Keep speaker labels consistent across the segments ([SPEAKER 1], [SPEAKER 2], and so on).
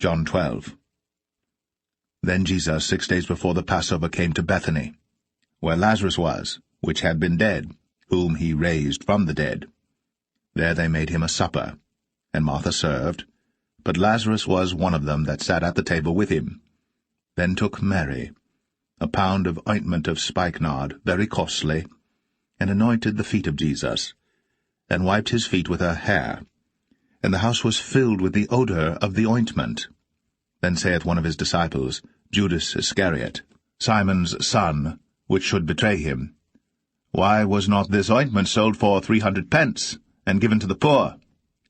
[SPEAKER 1] John 12. Then Jesus, 6 days before the Passover, came to Bethany, where Lazarus was, which had been dead, whom he raised from the dead. There they made him a supper, and Martha served, but Lazarus was one of them that sat at the table with him. Then took Mary a pound of ointment of spikenard, very costly, and anointed the feet of Jesus, and wiped his feet with her hair. And the house was filled with the odour of the ointment. Then saith one of his disciples, Judas Iscariot, Simon's son, which should betray him, Why was not this ointment sold for 300 pence, and given to the poor?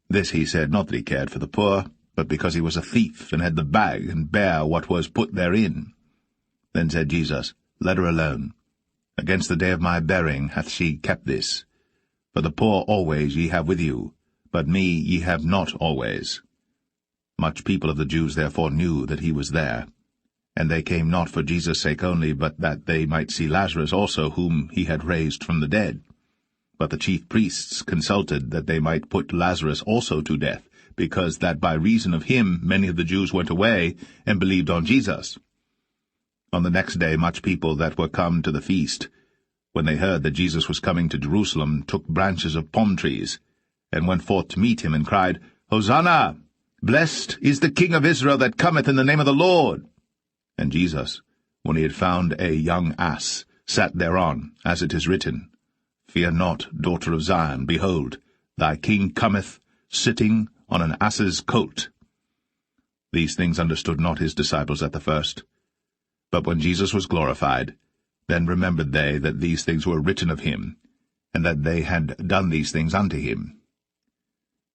[SPEAKER 1] This he said, not that he cared for the poor, but because he was a thief, and had the bag, and bare what was put therein. Then said Jesus, Let her alone. Against the day of my burying hath she kept this. For the poor always ye have with you, but me ye have not always. Much people of the Jews therefore knew that he was there. And they came not for Jesus' sake only, but that they might see Lazarus also, whom he had raised from the dead. But the chief priests consulted that they might put Lazarus also to death, because that by reason of him many of the Jews went away and believed on Jesus. On the next day much people that were come to the feast, when they heard that Jesus was coming to Jerusalem, took branches of palm trees, and went forth to meet him, and cried, Hosanna! Blessed is the King of Israel that cometh in the name of the Lord. And Jesus, when he had found a young ass, sat thereon, as it is written, Fear not, daughter of Zion, behold, thy King cometh, sitting on an ass's colt. These things understood not his disciples at the first. But when Jesus was glorified, then remembered they that these things were written of him, and that they had done these things unto him.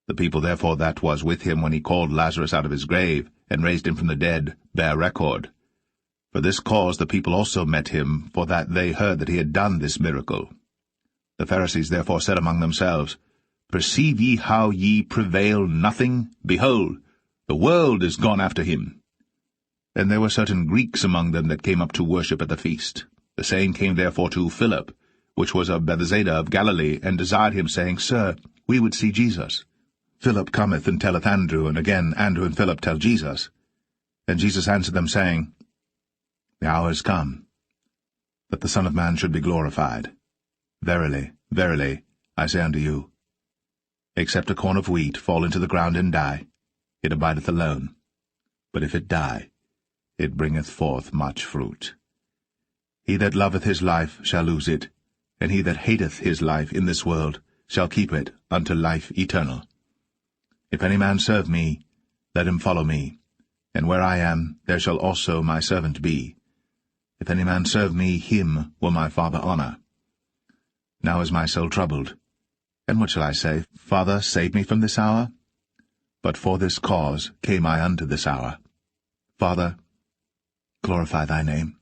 [SPEAKER 1] The people therefore that was with him when he called Lazarus out of his grave, and raised him from the dead, bear record. For this cause the people also met him, for that they heard that he had done this miracle. The Pharisees therefore said among themselves, Perceive ye how ye prevail nothing? Behold, the world is gone after him. And there were certain Greeks among them that came up to worship at the feast. The same came therefore to Philip, which was of Bethsaida of Galilee, and desired him, saying, Sir, we would see Jesus. Philip cometh and telleth Andrew, and again Andrew and Philip tell Jesus. And Jesus answered them, saying, The hour is come, that the Son of Man should be glorified. Verily, verily, I say unto you, except a corn of wheat fall into the ground and die, it abideth alone. But if it die, it bringeth forth much fruit. He that loveth his life shall lose it, and he that hateth his life in this world shall keep it unto life eternal. If any man serve me, let him follow me, and where I am, there shall also my servant be. If any man serve me, him will my Father honour. Now is my soul troubled. And what shall I say? Father, save me from this hour? But for this cause came I unto this hour. Father, glorify thy name.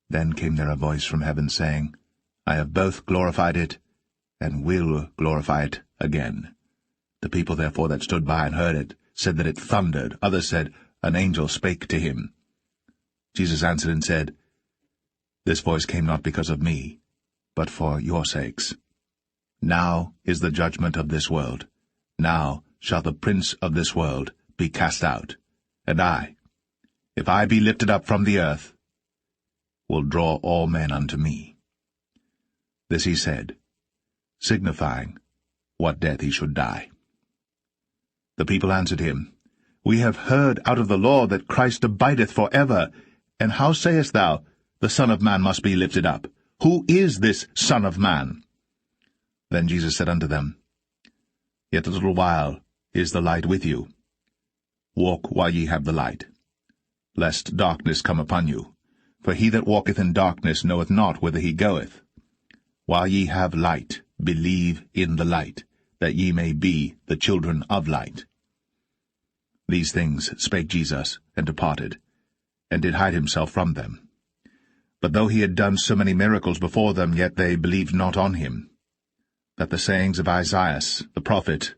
[SPEAKER 1] Then came there a voice from heaven, saying, I have both glorified it, and will glorify it again. The people therefore that stood by and heard it said that it thundered. Others said, An angel spake to him. Jesus answered and said, This voice came not because of me, but for your sakes. Now is the judgment of this world. Now shall the prince of this world be cast out. And I, if I be lifted up from the earth, will draw all men unto me. This he said, signifying what death he should die. The people answered him, We have heard out of the law that Christ abideth for ever. And how sayest thou, The Son of Man must be lifted up? Who is this Son of Man? Then Jesus said unto them, Yet a little while is the light with you. Walk while ye have the light, lest darkness come upon you. For he that walketh in darkness knoweth not whither he goeth. While ye have light, believe in the light, that ye may be the children of light. These things spake Jesus, and departed, and did hide himself from them. But though he had done so many miracles before them, yet they believed not on him, that the sayings of Isaiah the prophet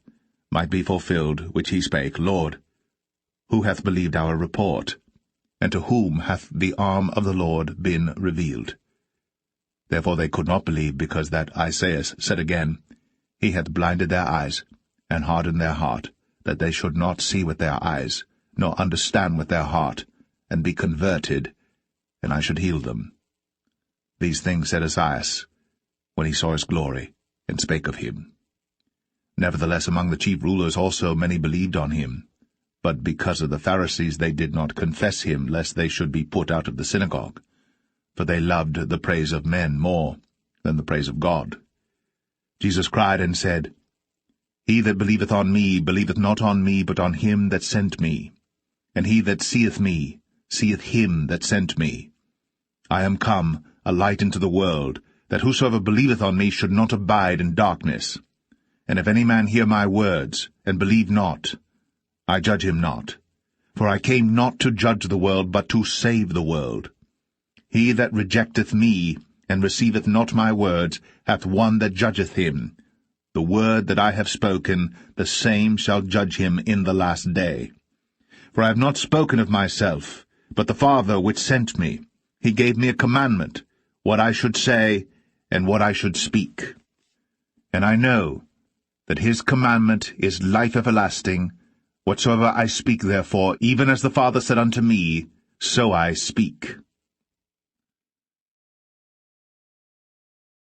[SPEAKER 1] might be fulfilled, which he spake, Lord, who hath believed our report? And to whom hath the arm of the Lord been revealed? Therefore they could not believe, because that Isaiah said again, He hath blinded their eyes, and hardened their heart, that they should not see with their eyes, nor understand with their heart, and be converted, and I should heal them. These things said Esaias, when he saw his glory, and spake of him. Nevertheless among the chief rulers also many believed on him, but because of the Pharisees they did not confess him, lest they should be put out of the synagogue. For they loved the praise of men more than the praise of God. Jesus cried and said, He that believeth on me believeth not on me, but on him that sent me. And he that seeth me seeth him that sent me. I am come a light into the world, that whosoever believeth on me should not abide in darkness. And if any man hear my words, and believe not, I judge him not. For I came not to judge the world, but to save the world. He that rejecteth me, and receiveth not my words, hath one that judgeth him. The word that I have spoken, the same shall judge him in the last day. For I have not spoken of myself, but the Father which sent me. He gave me a commandment, what I should say, and what I should speak. And I know that his commandment is life everlasting. Whatsoever I speak therefore, even as the Father said unto me, so I speak.